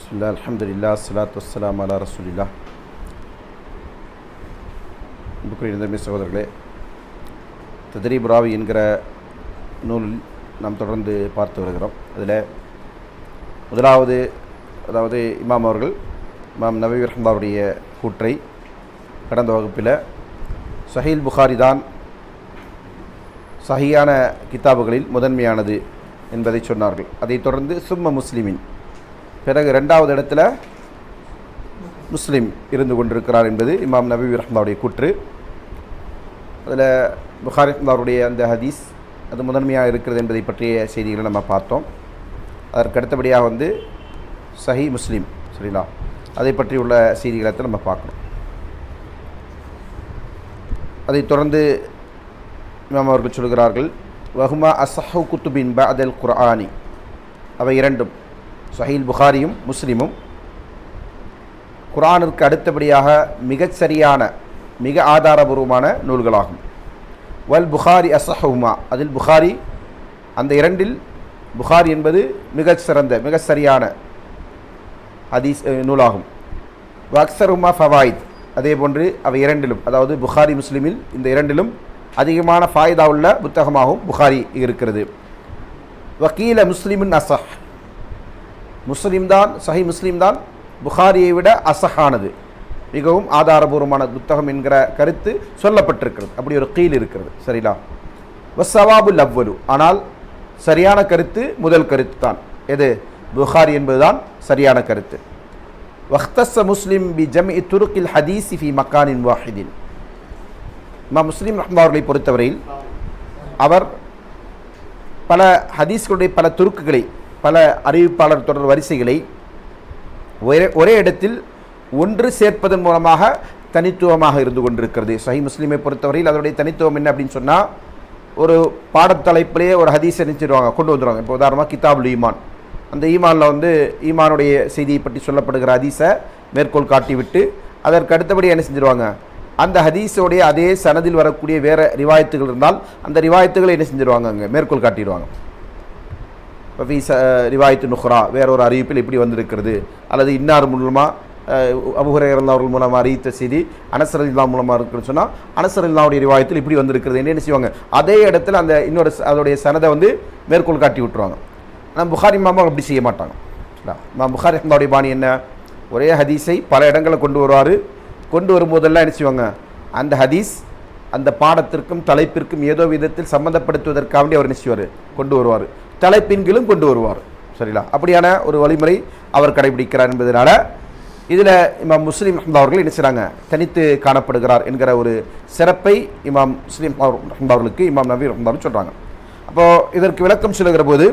பிஸ்மில்லா அல்ஹம்துலில்லாஹ் ஸலாத்து வஸ்ஸலாமு அலா ரசூலில்லாஹ். அன்புக்குரிய சகோதரர்களே, தத்ரீப் ராவி என்கிற நூலில் நாம் தொடர்ந்து பார்த்து வருகிறோம். அதில் முதலாவது இமாம் அவர்கள் இமாம் நவவி ரஹ்மத்துல்லாஹுடைய கூற்றை கடந்த வகுப்பில் சஹீல் புகாரி தான் சஹீயான கிதாபுகளில் முதன்மையானது என்பதை சொன்னார்கள். அதைத் தொடர்ந்து சும்ம முஸ்லிமின், பிறகு இரண்டாவது இடத்துல முஸ்லீம் இருந்து கொண்டிருக்கிறார் என்பது இமாம் நவவி ரஹ்மத்துல்லாஹுடைய கூற்று. அதில் புகாரி ரஹ்மத்துல்லாஹுடைய அந்த ஹதீஸ் அது முதன்மையாக இருக்கிறது என்பதை பற்றிய செய்திகளை நம்ம பார்த்தோம். அதற்கு அடுத்தபடியாக சஹீ முஸ்லீம், சரிங்களா, அதை பற்றி உள்ள செய்திகளை நம்ம பார்க்கணும். அதைத் தொடர்ந்து இமாம் அவர்கள் சொல்கிறார்கள், வஹுமா அஸ்ஸஹு குத்துபின் பஅதல் குர்ஆனி, அவை இரண்டும் சஹீல் புகாரியும் முஸ்லிமும் குர்ஆனிற்கு அடுத்தபடியாக மிகச் சரியான மிக ஆதாரபூர்வமான நூல்களாகும். வல் புகாரி அஸ்ஸஹுமா, அதில் புகாரி அந்த இரண்டில் புகாரி என்பது மிகச் சிறந்த மிக சரியான ஹதீஸ் நூலாகும். வக்ஸருமா ஃபவாயித், அதே போன்று அவை இரண்டிலும், அதாவது புகாரி முஸ்லிமில் இந்த இரண்டிலும் அதிகமான ஃபாயிதா உள்ள புத்தகமாகவும் புகாரி இருக்கிறது. வக்கீல முஸ்லிமின் அசஹ், முஸ்லீம் தான் சஹி முஸ்லீம் தான் புகாரியை விட அசஹானது, மிகவும் ஆதாரபூர்வமான புத்தகம் என்கிற கருத்து சொல்லப்பட்டிருக்கிறது. அப்படி ஒரு கீல் இருக்கிறது, சரிங்களா. வஸ்ஸவாபுல் அவ்வலு, ஆனால் சரியான கருத்து முதல் கருத்து தான். எது? புகாரி என்பதுதான் சரியான கருத்து. வக்தஸ்ஸ முஸ்லிம் பி ஜம்இ துருக்கில் ஹதீஸி ஃபி மக்கானின் வாஹிதின், இமாம் முஸ்லிம் ரஹ்மத்துல்லாஹி அவர்களை பொறுத்தவரையில் அவர் பல ஹதீஸ்களுடைய பல துருக்குகளை, பல அறிவிப்பாளர் தொடர் வரிசைகளை ஒரே இடத்தில் ஒன்று சேர்ப்பதன் மூலமாக தனித்துவமாக இருந்து கொண்டிருக்கிறது. சஹீஹ் முஸ்லிமை பொறுத்தவரையில் அதனுடைய தனித்துவம் என்ன அப்படின்னு சொன்னால், ஒரு பாடத்தலைப்பிலேயே ஒரு ஹதீஸை நினைச்சிடுவாங்க, கொண்டு வந்துடுவாங்க. இப்போ உதாரணமாக கிதாபுல் ஈமான், அந்த ஈமானில் ஈமானுடைய செய்தியை பற்றி சொல்லப்படுகிற ஹதீஸை மேற்கோள் காட்டிவிட்டு அதற்கு அடுத்தபடி என்ன செஞ்சிருவாங்க, அந்த ஹதீஸோடைய அதே சனதில் வரக்கூடிய வேறு ரிவாயத்துகள் இருந்தால் அந்த ரிவாயத்துகளை என்ன செஞ்சிருவாங்க, அங்கே மேற்கோள் காட்டிடுவாங்க. இப்போ ரிவாயத்து நுஹ்ரா, வேற ஒரு அறிவிப்பில் இப்படி வந்திருக்கிறது, அல்லது இன்னார் மூலமாக அபூ ஹுரைரா அவர்கள் மூலமாக அறிவித்த செய்தி அனஸ் ரலியல்லாஹு மூலமாக இருக்குன்னு சொன்னால் அனஸ் ரலியல்லாஹுடைய ரிவாயத்தில் இப்படி வந்திருக்கிறது என்ன செய்வாங்க, அதே இடத்துல அந்த இன்னொரு அதோடைய சனதை மேற்கோள் காட்டி விட்டுருவாங்க. ஆனால் புகாரி இமாம் அப்படி செய்ய மாட்டாங்க. புகாரி ரஹ்மத்துல்லாஹுடைய பாணி என்ன, ஒரே ஹதீஸை பல இடங்களை கொண்டு வருவார். கொண்டு வரும்போதெல்லாம் என்ன செய்வாங்க, அந்த ஹதீஸ் அந்த பாடத்திற்கும் தலைப்பிற்கும் ஏதோ விதத்தில் சம்மந்தப்படுத்துவதற்காக அவர் என்ன செய்வார், கொண்டு வருவார். தலைப்பின்களும் கொண்டு வருவார், சரிங்களா. அப்படியான ஒரு வழிமுறை அவர் கடைபிடிக்கிறார் என்பதனால இதில் இமாம் முஸ்லீம் ரஹ்மத்துல்லாஹி அவர்கள் என்ன செய்கிறாங்க, தனித்து காணப்படுகிறார் என்கிற ஒரு சிறப்பை இமாம் முஸ்லீம் ரஹ்மத்துல்லாஹி அவர்களுக்கு இமாம் நவவி ரஹ்மத்துல்லாஹி சொல்கிறாங்க. அப்போது இதற்கு விளக்கம் சொல்லுகிற போது,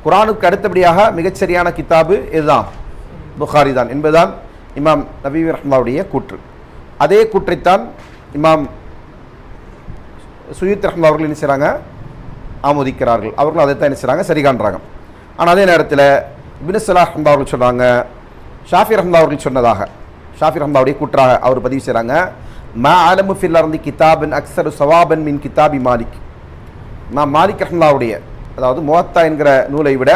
குர்ஆனுக்கு அடுத்தபடியாக மிகச்சரியான கிதாபு இதுதான், புகாரி தான் என்பதுதான் இமாம் நவவி ரஹ்மத்துல்லாஹியுடைய கூற்று. அதே கூற்றைத்தான் இமாம் சுயூத் ரஹ்மத்துல்லாஹி அவர்கள் என்ன செய்கிறாங்க, ஆமோதிக்கிறார்கள். அவர்களும் அதைத்தான் என்ன செய்கிறாங்க, சரி காண்றாங்க. ஆனால் அதே நேரத்தில் இப்னு ஸலாஹ் ரஹ்மத்துல்லாஹி அவர்கள் சொல்கிறாங்க, ஷாஃபி ரஹ்மத்துல்லாஹி அவர்கள் சொன்னதாக, ஷாஃபி ரஹ்மத்துல்லாஹியுடைய கூற்றாக அவர் பதிவு செய்கிறாங்க, மா அலமு ஃபில் அர்தி கிதாபன் அக்ஸரு ஸவாபன் மின் கிதாபி மாலிக், நான் மாலிக் ரஹ்மத்துல்லாஹியுடைய, அதாவது முவத்தா என்கிற நூலை விட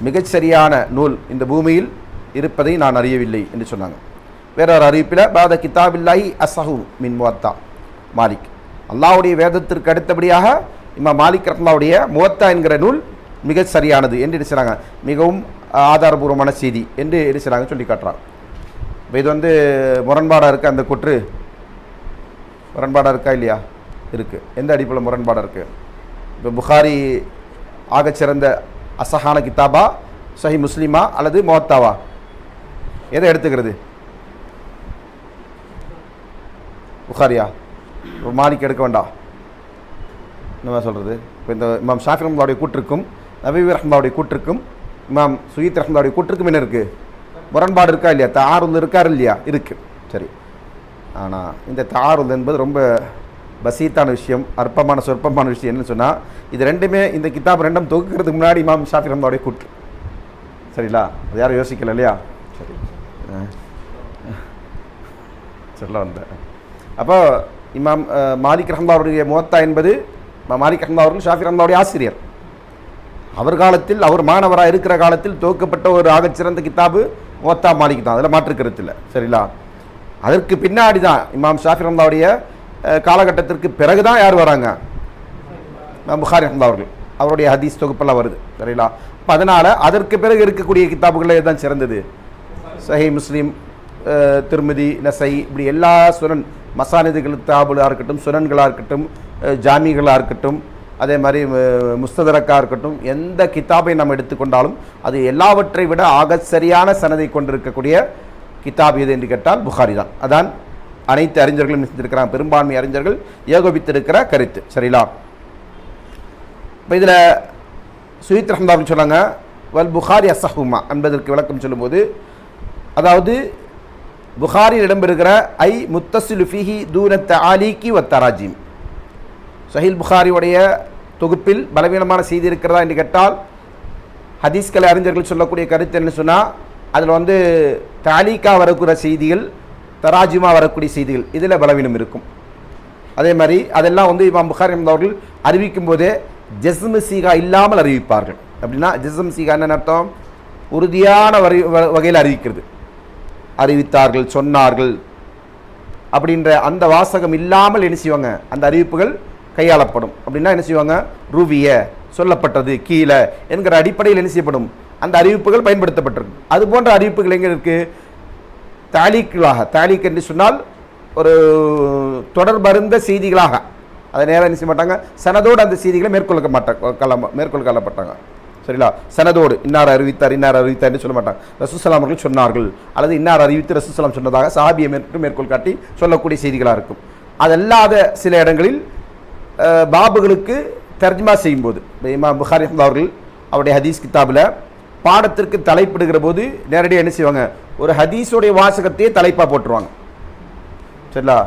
மிகச்சரியான நூல் இந்த பூமியில் இருப்பதை நான் அறியவில்லை என்று சொன்னாங்க. வேறொரு அறிவிப்பில் பாத கிதாபில்லாஹி அஸ்ஸஹு மின் முவத்தா மாலிக், அல்லாஹ்வுடைய வேதத்திற்கு அடுத்தபடியாக இமாம் மாலிக் ரஹ்மத்துல்லாஹியுடைய முவத்தா என்கிற நூல் மிக சரியானது என்று என்ன செய்கிறாங்க, மிகவும் ஆதாரபூர்வமான செய்தி என்று என்ன செய்கிறாங்க சொல்லி காட்டுறாங்க. இப்போ இது முரண்பாடாக இருக்குது, அந்த கூற்று முரண்பாடாக இருக்கா இல்லையா? இருக்குது. எந்த அடிப்படையில் முரண்பாடாக இருக்குது? இப்போ புகாரி ஆகச்சிறந்த அசஹான கிதாபா, சஹி முஸ்லிமா அல்லது முவத்தாவா, எதை எடுத்துக்கிறது? புகாரியா? மாலிக் எடுக்க வேண்டாம், என்ன சொல்கிறது? இப்போ இந்த இமாம் ஷாஃபி ரஹ்மத்துல்லாஹியுடைய கூற்றுக்கும் நவவி ரஹ்மத்துல்லாஹியுடைய கூற்றுக்கும் இமாம் சுயீத் ரஹ்மத்துல்லாஹியுடைய கூற்றுக்கும் என்ன இருக்குது, முரண்பாடு இருக்கா இல்லையா? தஆருல் இருக்காரு இல்லையா? இருக்குது. சரி. ஆனால் இந்த தஆருல் என்பது ரொம்ப பசீத்தான விஷயம், அற்பமான சொற்பமான விஷயம். என்னன்னு சொன்னால், இது ரெண்டுமே இந்த கிதாப் ரெண்டும் தொகுக்கிறதுக்கு முன்னாடி இமாம் ஷாஃபி ரஹ்மத்துல்லாஹியுடைய கூற்று, சரிங்களா? அது யாரும் யோசிக்கல இல்லையா? சரி, சொல்ல வந்தேன். அப்போ இமாம் மாலிக் ரஹ்மத்துல்லாஹியுடைய முவத்தா என்பது, மாலிக் ரஹ்மத்துல்லாஹி அவர்கள் ஷாஃபி ரஹ்மத்துல்லாஹியுடைய ஆசிரியர். அவர் காலத்தில், அவர் மாணவராக இருக்கிற காலத்தில் துவக்கப்பட்ட ஒரு ஆகச்சிறந்த கித்தாபு முவத்தா மாலிக் தான், அதில் மாற்றுக்கிறது இல்லை. சரிங்களா? அதற்கு பின்னாடி தான் இமாம் ஷாஃபி ரஹ்மத்துல்லாஹி காலகட்டத்திற்கு பிறகு தான் யார் வராங்க? புகாரி ரஹ்மத்துல்லாஹி அவர்கள். அவருடைய ஹதீஸ் தொகுப்பெல்லாம் வருது. சரிங்களா? அப்போ அதனால் அதற்கு பிறகு இருக்கக்கூடிய கித்தாபுகளில் தான் சிறந்தது சஹீஹ் முஸ்லீம், திர்மிதி, நசை, இப்படி எல்லா சுனன் மசானிதுகள் கித்தாபுகளாக இருக்கட்டும், சுனன்களாக இருக்கட்டும், ஜாமிகளாக இருக்கட்டும், அதே மாதிரி முஸ்ததரக்காக இருக்கட்டும், எந்த கித்தாபை நாம் எடுத்துக்கொண்டாலும் அது எல்லாவற்றை விட ஆக சரியான சனதை கொண்டிருக்கக்கூடிய கித்தாப் எது என்று கேட்டால் புகாரி தான். அதான் அனைத்து அறிஞர்களும் செஞ்சிருக்கிறாங்க, பெரும்பான்மை அறிஞர்கள் ஏகோபித்திருக்கிற கருத்து. சரிங்களா? இப்போ இதில் சுயீத் ரஹ்மத்துல்லாஹி சொன்னாங்க வல் புகாரி அஸ்ஸஹுமா என்பதற்கு விளக்கம் சொல்லும்போது, அதாவது புகாரில் இடம்பெறுகிற ஐ முத்தசிலு ஃபிஹி தூன தஆலீகி வ தராஜிம், சஹீல் புகாரியுடைய தொகுப்பில் பலவீனமான செய்தி இருக்கிறதா என்று கேட்டால் ஹதீஸ்கலை அறிஞர்கள் சொல்லக்கூடிய கருத்து என்ன சொன்னால், அதில் வந்து தாலீக்கா வரக்கூடிய செய்திகள், தராஜிமா வரக்கூடிய செய்திகள், இதில் பலவீனம் இருக்கும். அதே மாதிரி அதெல்லாம் வந்து இமாம் புகாரி அவர்கள் அறிவிக்கும் போதே ஜஸ்ம் சீகா இல்லாமல் அறிவிப்பார்கள். அப்படின்னா ஜஸ்ம் சீகா என்ன அர்த்தம்? உறுதியான வகையில் அறிவிக்கிறது. அறிவித்தார்கள், சொன்னார்கள் அப்படின்ற அந்த வாசகம் இல்லாமல் என்ன செய்வாங்க, அந்த அறிவிப்புகள் கையாளப்படும். அப்படின்னா என்ன செய்வாங்க, ரூவிய சொல்லப்பட்டது கீழே என்கிற அடிப்படையில் என்ன செய்யப்படும், அந்த அறிவிப்புகள் பயன்படுத்தப்பட்டிருக்கும். அது போன்ற அறிவிப்புகள் எங்கே இருக்குது? தாலீக்குகளாக, தாலீக் என்று சொன்னால் ஒரு தொடர்பருந்த செய்திகளாக, அதை நேரம் என்ன செய்ய மாட்டாங்க, சனதோடு அந்த செய்திகளை மேற்கொள்ளப்பட்டாங்க. சரிங்களா? சனதோடு இன்னார் அறிவித்தார், இன்னார் அறிவித்தார் என்று சொல்ல மாட்டாங்க. ரசூலுல்லாஹி அவர்கள் சொன்னார்கள் அல்லது இன்னார் அறிவித்து ரசூலுல்லாஹி சொன்னதாக சஹாபியை மேற்கோள் காட்டி சொல்லக்கூடிய செய்திகளாக இருக்கும். அதல்லாத சில இடங்களில் பாபுகளுக்கு தர்ஜ்மா செய்யும்போது, இமாம் புகாரி அவர்கள் அவருடைய ஹதீஸ் கித்தாபில் பாடத்திற்கு தலைப்பிடுகிற போது நேரடியாக என்ன செய்வாங்க, ஒரு ஹதீஸுடைய வாசகத்தையே தலைப்பாக போட்டுருவாங்க. சரிங்களா?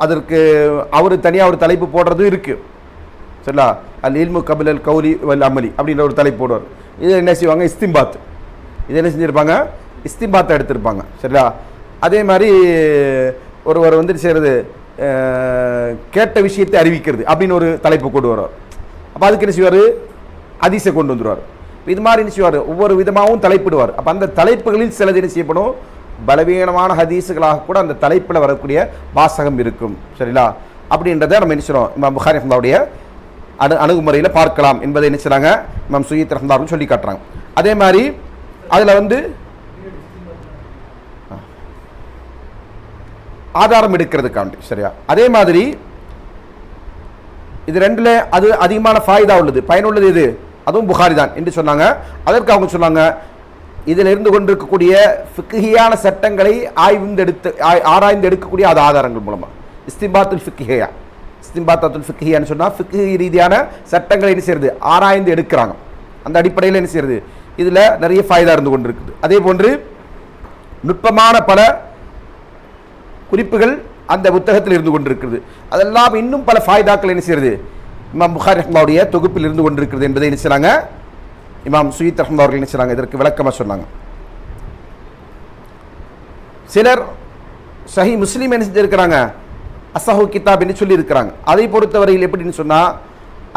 அதற்கு அவர் தனியாக ஒரு தலைப்பு போடுறது இருக்குது. சரிங்களா? அல் இல்மு கபில் அல் கௌலி வல் அமலி அப்படின்ற ஒரு தலைப்பு போடுவார். இது என்ன செய்வாங்க, இஸ்திம்பாத். இது என்ன செஞ்சுருப்பாங்க, இஸ்திம்பாத்தை எடுத்திருப்பாங்க. சரிங்களா? அதே மாதிரி ஒருவர் வந்து செய்கிறது கேட்ட விஷயத்தை அறிவிக்கிறது அப்படின்னு ஒரு தலைப்பு கொண்டு வருவார். அப்போ அதுக்கு என்ன செய்வார், ஹதீஸை கொண்டு வந்துடுவார். இது மாதிரி என்ன செய்வார், ஒவ்வொரு விதமாகவும் தலைப்பிடுவார். அப்போ அந்த தலைப்புகளில் சிலது என்ன செய்யப்படும், பலவீனமான ஹதீஸுகளாக கூட அந்த தலைப்பில் வரக்கூடிய வாசகம் இருக்கும். சரிங்களா? அப்படின்றத நம்ம என்ன செய்கிறோம், இமாம் புகாரி ரஹ்மத்துல்லாஹி அணுகுமுறையில் பார்க்கலாம் என்பதை என்ன செய்கிறாங்க, இமாம் சுயீத் ரஹ்மத்துல்லாஹி சொல்லி காட்டுறாங்க. அதே மாதிரி அதில் வந்து ஆதாரம் எடுக்கிறதுக்காண்டி. சரியா? அதே மாதிரி இது ரெண்டில் அது அதிகமான ஃபாயிதா உள்ளது, பயனுள்ளது எது, அதுவும் புகாரி தான் என்று சொன்னாங்க. அதற்கு அவங்க சொன்னாங்க, இதில் இருந்து கொண்டிருக்கக்கூடிய ஃபிக்ஹியான சட்டங்களை ஆராய்ந்து எடுக்கக்கூடிய அது ஆதாரங்கள் மூலமாக இஸ்திம்பாத்துல் ஃபிக்ஹியா, இஸ்திம்பாத்துல் ஃபிக்ஹியான்னு சொன்னால் ஃபிக்ஹி ரீதியான சட்டங்களை என்ன செய்யறது, ஆராய்ந்து எடுக்கிறாங்க. அந்த அடிப்படையில் என்ன செய்யறது, இதில் நிறைய ஃபாயிதா இருந்து கொண்டிருக்குது. அதே போன்று நுட்பமான பல குறிப்புகள் அந்த புத்தகத்தில் இருந்து கொண்டிருக்கிறது. அதெல்லாம் இன்னும் பல ஃபாயிதாக்கள் என்ன செய்யறது, இமாம் புகாரி ரஹ்மத்துல்லாஹி தொகுப்பில் இருந்து கொண்டிருக்கிறது என்பதை என்ன செய்றாங்க, இமாம் சுயீத் ரஹ்மத்துல்லாஹி அவர்கள் என்ன செய்றாங்க, இதற்கு விளக்கமாக சொன்னாங்க. சிலர் சஹீஹ் முஸ்லிம் என்ன செஞ்சிருக்கிறாங்க, அஸ்ஸஹு கிதாப் என்று சொல்லி இருக்கிறாங்க. அதை பொறுத்தவரையில் எப்படின்னு சொன்னால்,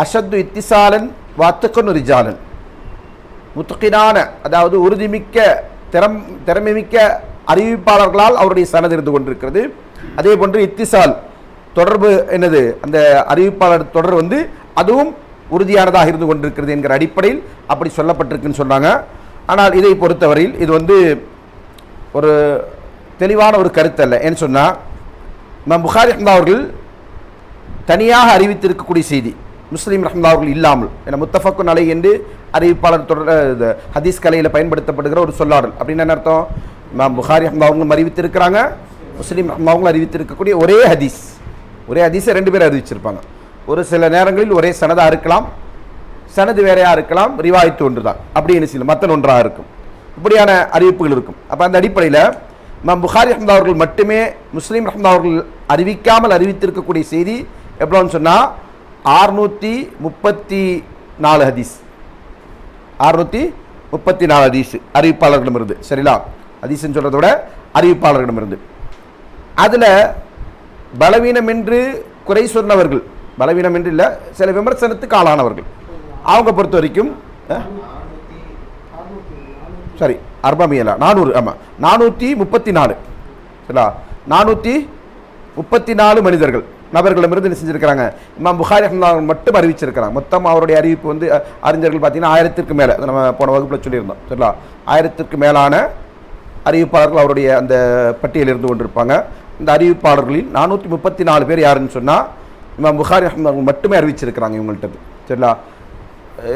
அஷத்து இத்திசாலன் வாத்துக்கன் ரிஜாலன், முத்துக்கினான அதாவது உறுதிமிக்க திறமைமிக்க அறிவிப்பாளர்களால் அவருடைய சனது இருந்து கொண்டிருக்கிறது. அதே போன்று இத்திசால் தொடர்பு என்னது, அந்த அறிவிப்பாளர் தொடர் வந்து அதுவும் உறுதியானதாக இருந்து கொண்டிருக்கிறது என்கிற அடிப்படையில் அப்படி சொல்லப்பட்டிருக்குன்னு சொன்னாங்க. ஆனால் இதை பொறுத்தவரையில் இது வந்து ஒரு தெளிவான ஒரு கருத்து அல்ல. ஏன்னு சொன்னால், இமாம் புகாரி ரஹ்மத்துல்லாஹி அவர்கள் தனியாக அறிவித்திருக்கக்கூடிய செய்தி முஸ்லீம் ரஹ்மத்துல்லாஹி அவர்கள் இல்லாமல், ஏன்னா முத்தஃபக்குன் அலைஹி என்று அறிவிப்பாளர் தொடர் ஹதீஸ் கலையில் பயன்படுத்தப்படுகிற ஒரு சொல்லாடல். அப்படின்னு என்ன அர்த்தம், இமாம் புகாரி ரஹ்மத்துல்லாஹி அவங்களும் அறிவித்திருக்கிறாங்க, முஸ்லீம் ரஹ்மத்துல்லாஹி அவங்களும் அறிவித்திருக்கக்கூடிய ஒரே ஹதீஸை ரெண்டு பேரும் அறிவிச்சிருப்பாங்க. ஒரு சில நேரங்களில் ஒரே சனதாக இருக்கலாம், சனது வேறையாக இருக்கலாம், ரிவாயத்து ஒன்று தான், அப்படி என்ன செய்யலாம், மத்தன் ஒன்றாக இருக்கும். இப்படியான அறிவிப்புகள் இருக்கும். அப்போ அந்த அடிப்படையில் இமாம் புகாரி ரஹ்மத்துல்லாஹி அவர்கள் மட்டுமே முஸ்லீம் ரஹ்மத்துல்லாஹி அவர்கள் அறிவிக்காமல் அறிவித்திருக்கக்கூடிய செய்தி எவ்வளோன்னு சொன்னால் 634 ஹதீஸ், 634 ஹதீஸ் அறிவிப்பாளர்களிடமிருந்து. சரிங்களா? ஹதீஸ்ன்னு சொல்கிறத விட அறிவிப்பாளர்களிடமிருந்து. அதில் பலவீனம் என்று குறை சொன்னவர்கள் பலவீனம் என்று இல்லை, சில விமர்சனத்துக்கு ஆளானவர்கள். அவங்க பொறுத்த வரைக்கும் சரி 400 ஆமாம் 434 சரிங்களா, 434 மனிதர்கள் நபர்களிடமிருந்து என்ன செஞ்சிருக்கிறாங்க, இமாம் புகாரி ரஹ்மத்துல்லாஹி மட்டும் அறிவிச்சிருக்கிறாங்க. மொத்தம் அவருடைய அறிவிப்பு வந்து அறிஞர்கள் பார்த்தீங்கன்னா 1000க்கு மேலே, நம்ம போன வகுப்பில் சொல்லியிருந்தோம் சரிங்களா, 1000க்கு மேலான அறிவிப்பாளர்கள் அவருடைய அந்த பட்டியலில் இருந்து கொண்டிருப்பாங்க. இந்த அறிவிப்பாளர்களில் 434 பேர் யாருன்னு சொன்னால் இமாம் புகாரி ரஹ்மத்துல்லாஹி மட்டுமே அறிவிச்சிருக்கிறாங்க இவங்கள்ட்ட சரிங்களா.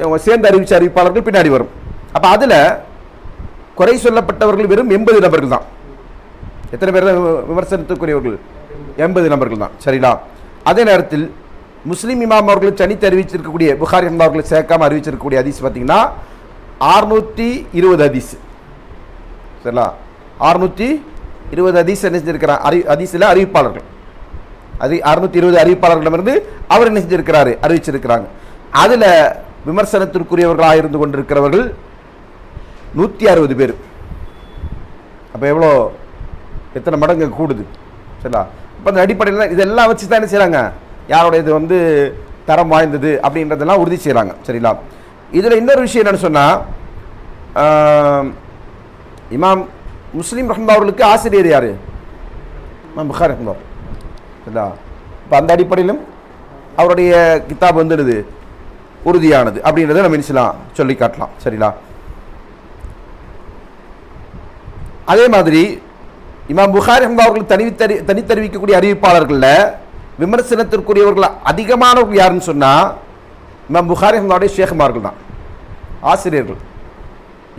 இவங்க சேர்ந்து அறிவிச்ச அறிவிப்பாளர்கள் பின்னாடி வரும். அப்போ அதில் குறை சொல்லப்பட்டவர்கள் வெறும் 80 நபர்கள் தான். எத்தனை பேர் தான் விமர்சனத்துக்குரியவர்கள்? 80 நபர்கள் தான் சரிங்களா. அதே நேரத்தில் முஸ்லீம் இமாம் அவர்கள் தனித்து அறிவிச்சிருக்கக்கூடிய புகாரி அவர்களை சேர்க்காம அறிவிச்சிருக்கக்கூடிய ஹதீஸ் பார்த்தீங்கன்னா 620 ஹதீஸ் சரிங்களா. 620 ஹதீஸ் என்ன செஞ்சிருக்கிறார், ஹதீஸில் அறிவிப்பாளர்கள், அது 620 அறிவிப்பாளர்களிடமிருந்து அவர் என்ன செஞ்சிருக்கிறாரு, அறிவிச்சிருக்கிறாங்க. அதில் விமர்சனத்திற்குரியவர்களாக இருந்து கொண்டிருக்கிறவர்கள் 160 பேர். அப்போ எவ்வளோ, எத்தனை மடங்கு கூடுது சரிங்களா. இப்போ அந்த அடிப்படையில் தான் இதெல்லாம் வச்சு தான் என்ன செய்கிறாங்க, யாரோட இது வந்து தரம் வாய்ந்தது அப்படின்றதெல்லாம் உறுதி செய்கிறாங்க சரிங்களா. இதில் இன்னொரு விஷயம் என்னென்னு சொன்னால், இமாம் முஸ்லீம் ரஹ்மத்துல்லாஹி அவர்களுக்கு ஆசிரியர் யார்? இமாம் புகாரி ரஹ்மத்துல்லாஹி சரிங்களா. இப்போ அந்த அடிப்படையிலும் அவருடைய கிதாப் வந்துடுது உறுதியானது அப்படின்றத நம்ம நினைச்சலாம் சொல்லி காட்டலாம் சரிங்களா. அதே மாதிரி இமாம் புகாரி ரஹ்மத்துல்லாஹி அவர்கள் தனித்தறிவிக்கக்கூடிய அறிவிப்பாளர்களில் விமர்சனத்திற்குரியவர்கள் அதிகமானவர்கள் யாருன்னு சொன்னால் இமாம் புகாரி ரஹ்மத்துல்லாஹி ஷேഖ்மார்கள் தான், ஆசிரியர்கள்.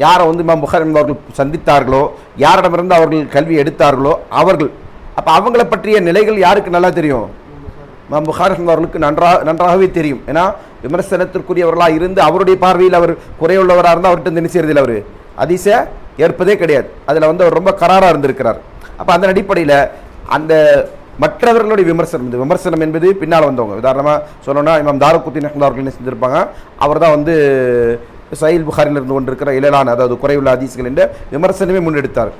யாரை வந்து இமாம் புகாரி ரஹ்மத்துல்லாஹி அவர்கள் சந்தித்தார்களோ, யாரிடமிருந்து அவர்கள் கல்வி எடுத்தார்களோ அவர்கள். அப்போ அவங்கள பற்றிய நிலைகள் யாருக்கு நல்லா தெரியும்? இமாம் புகாரி ரஹ்மத்துல்லாஹி அவர்களுக்கு நன்றாகவே தெரியும். ஏன்னா விமர்சனத்திற்குரியவர்களாக இருந்து அவருடைய பார்வையில் அவர் குறையுள்ளவராக இருந்தால் அவர்கிட்ட என்ன செய்யறதில்லை, அவர் ஹதீஸை ஏற்பதே கிடையாது. அதில் வந்து அவர் ரொம்ப கராராக இருந்திருக்கிறார். அப்போ அந்த அடிப்படையில் அந்த மற்றவர்களுடைய விமர்சனம் என்பது பின்னால் வந்தவங்க. உதாரணமாக சொல்லணும்னா இமாம் தாரகுத்னி ரஹ்மத்துல்லாஹி அவர்கள் என்ன செஞ்சிருப்பாங்க, அவர் தான் வந்து சஹீஹ் புகாரியில் இருந்து கொண்டிருக்கிற இலலான, அதாவது குறையுள்ள ஹதீஸ்கள் என்ற விமர்சனமே முன்னெடுத்தார்.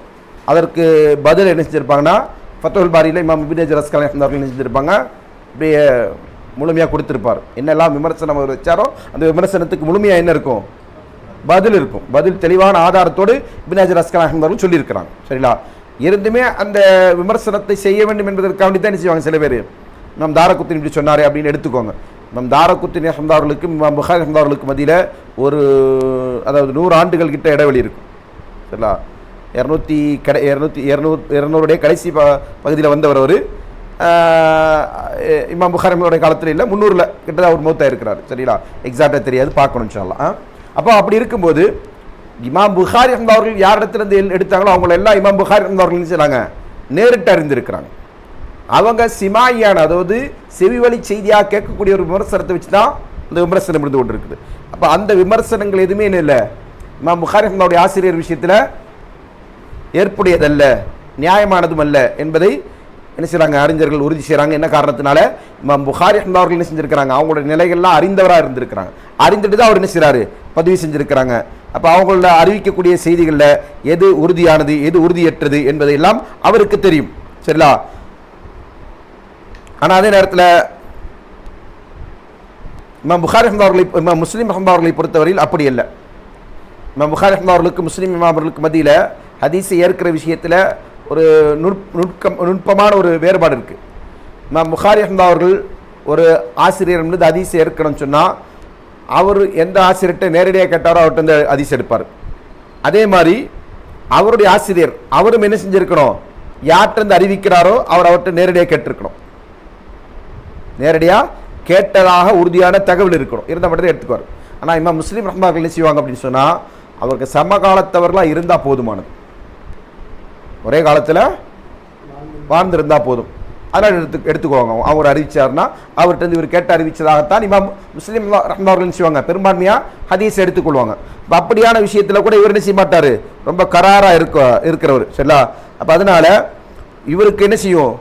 அதற்கு பதில் என்ன செஞ்சிருப்பாங்கன்னா ஃபத்ஹுல் பாரியில் இமாம் இப்னு ஹஜர் அஸ்கலானி ரஹ்மத்துல்லாஹி அவர்கள் என்ன செஞ்சிருப்பாங்க, அப்படியே முழுமையாக கொடுத்துருப்பார். என்னெல்லாம் விமர்சனம் அவர் வச்சாரோ அந்த விமர்சனத்துக்கு முழுமையாக என்ன இருக்கும், பதில் இருக்கும். பதில் தெளிவான ஆதாரத்தோடு இப்னு ஹஜர் அஸ்கலானி அவர்கள் சொல்லியிருக்கிறாங்க சரிங்களா. இருந்துமே அந்த விமர்சனத்தை செய்ய வேண்டும் என்பதற்காண்டி தான் என்ன செய்வாங்க சில பேர், இமாம் தாரகுத்னி இப்படி சொன்னாரே அப்படின்னு எடுத்துக்கோங்க. இமாம் தாரகுத்னி ரஹ்மத்துல்லாஹி அவர்களுக்கும் இமாம் புகாரி ரஹ்மத்துல்லாஹி அவர்களுக்கு மத்தியில் ஒரு, அதாவது 100 ஆண்டுகள் கிட்ட இடைவெளி இருக்கும் சரிங்களா. 200 கடைசி பகுதியில் வந்தவர் அவர். இமாம் புகாரி ரஹ்மத்துல்லாஹி காலத்தில் இல்லை, 300 கிட்ட அவர் மௌத்தா இருக்கிறார் சரிங்களா. எக்ஸாக்டாக தெரியாது, பார்க்கணும் இன்ஷா அல்லாஹ். அப்போ அப்படி இருக்கும்போது இமாம் புகாரி ரஹ்மத்துல்லாஹி அவர்கள் யாரிடத்திலிருந்து எடுத்தாங்களோ அவங்கள எல்லாம் இமாம் புகாரி ரஹ்மத்துல்லாஹி அவர்கள் என்ன செய்றாங்க, நேரிட்டு அறிந்திருக்கிறாங்க. அவங்க சிமாயான, அதாவது செவிவழி செய்தியாக கேட்கக்கூடிய ஒரு விமர்சனத்தை வச்சு தான் அந்த விமர்சனம் இருந்து கொண்டு இருக்குது. அப்போ அந்த விமர்சனங்கள் எதுவுமே என்ன இல்லை, இமாம் புகாரி ரஹ்மத்துல்லாஹி ஆசிரியர் விஷயத்தில் ஏற்புடையதல்ல, நியாயமானதும் அல்ல என்பதை என்ன செய்கிறாங்க, அறிஞர்கள் உறுதி செய்கிறாங்க. என்ன காரணத்தினால, இமாம் புகாரி ரஹ்மத்துல்லாஹி அவர்கள் என்ன செஞ்சுருக்கிறாங்க, அவங்களோட நிலைகள்லாம் அறிந்தவராக இருந்திருக்கிறாங்க. அறிந்துட்டு தான் அவர் என்ன செய்கிறாரு, பதிவு செஞ்சுருக்கிறாங்க. அப்போ அவங்களோட அறிவிக்கக்கூடிய செய்திகளில் எது உறுதியானது எது உறுதியற்றது என்பதையெல்லாம் அவருக்கு தெரியும் சரிங்களா. ஆனால் அதே நேரத்தில் இமாம் புகாரி ரஹ்மத்துல்லாஹி அவர்களை, இமாம் முஸ்லீம் ரஹ்மத்துல்லாஹி அவர்களை பொறுத்தவரையில் அப்படி இல்லை. இமாம் புகாரி ரஹ்மத்துல்லாஹி அவர்களுக்கு முஸ்லீம் இமாம் அவர்களுக்கு மத்தியில் ஹதீஸை ஏற்கிற விஷயத்தில் ஒரு நுட்பமான ஒரு வேறுபாடு இருக்குது. இமாம் புகாரி ரஹ்மத்துல்லாஹி அவர்கள் ஒரு ஆசிரியர் வந்து ஹதீஸை ஏற்கணும்னு சொன்னால் அவர் எந்த ஆசிரியர்கிட்ட நேரடியாக கேட்டாரோ அவர்கிட்ட இந்த ஹதீஸ் எடுப்பார். அதே மாதிரி அவருடைய ஆசிரியர் அவரும் என்ன செஞ்சுருக்கணும், யார்கிட்ட அறிவிக்கிறாரோ அவர்கிட்ட நேரடியாக கேட்டிருக்கணும். நேரடியாக கேட்டதாக உறுதியான தகவல் இருக்கணும், இருந்தால் மட்டும் எடுத்துக்குவார். ஆனால் இமாம் முஸ்லீம் ரஹ்மத்துல்லாஹி அவர்கள் என்ன செய்வாங்க அப்படின்னு சொன்னால், அவருக்கு சமகாலத்தவர்களாக இருந்தால் போதுமானது, ஒரே காலத்தில் வாழ்ந்திருந்தால் போதும். அதனால் எடுத்துக்குவாங்க. அவர் அறிவிச்சார்னா அவர்கிட்ட இவர் கேட்டு அறிவிச்சதாகத்தான் இமாம் முஸ்லீம் ரஹ்மத்துல்லாஹி அவர்கள் செய்வாங்க, பெரும்பான்மையாக ஹதீஸ் எடுத்துக்கொள்வாங்க. இப்போ அப்படியான விஷயத்தில் கூட இவர் என்ன செய்ய மாட்டார், ரொம்ப கராராக இருக்கிறவர் சரிங்களா. அப்போ அதனால் இவருக்கு என்ன செய்யும்,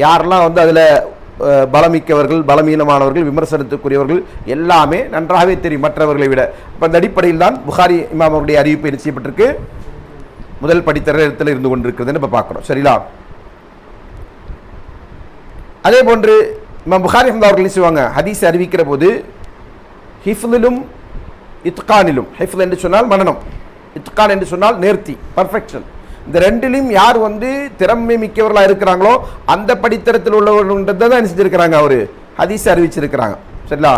யாரெல்லாம் வந்து அதில் பலமிக்கவர்கள் பலமீனமானவர்கள் விமர்சனத்துக்குரியவர்கள் எல்லாமே நன்றாகவே தெரியும் மற்றவர்களை விட. அப்போ அந்த அடிப்படையில் தான் புகாரி இமாம் அவருடைய அறிவிப்பு என்ன செய்யப்பட்டிருக்கு, முதல் படித்தர இடத்துல இருந்து கொண்டிருக்கிறதுன்னு இப்போ பார்க்குறோம் சரிங்களா. அதே போன்று இமாம் புகாரி அவர்கள் செய்வாங்க ஹதீஸ் அறிவிக்கிற போது ஹிஃப்லிலும் இத்கானிலும், ஹிஃப்ல் என்று சொன்னால் மனனம், இத்கான் என்று சொன்னால் நேர்த்தி, பர்ஃபெக்ஷன், இந்த ரெண்டிலும் யார் திறமை மிக்கவர்களாக இருக்கிறாங்களோ அந்த படித்தரத்தில் உள்ளவர்கள் தான் என்ன செஞ்சிருக்கிறாங்க, அவர் ஹதீஸ் அறிவிச்சிருக்கிறாங்க. சரிங்களா?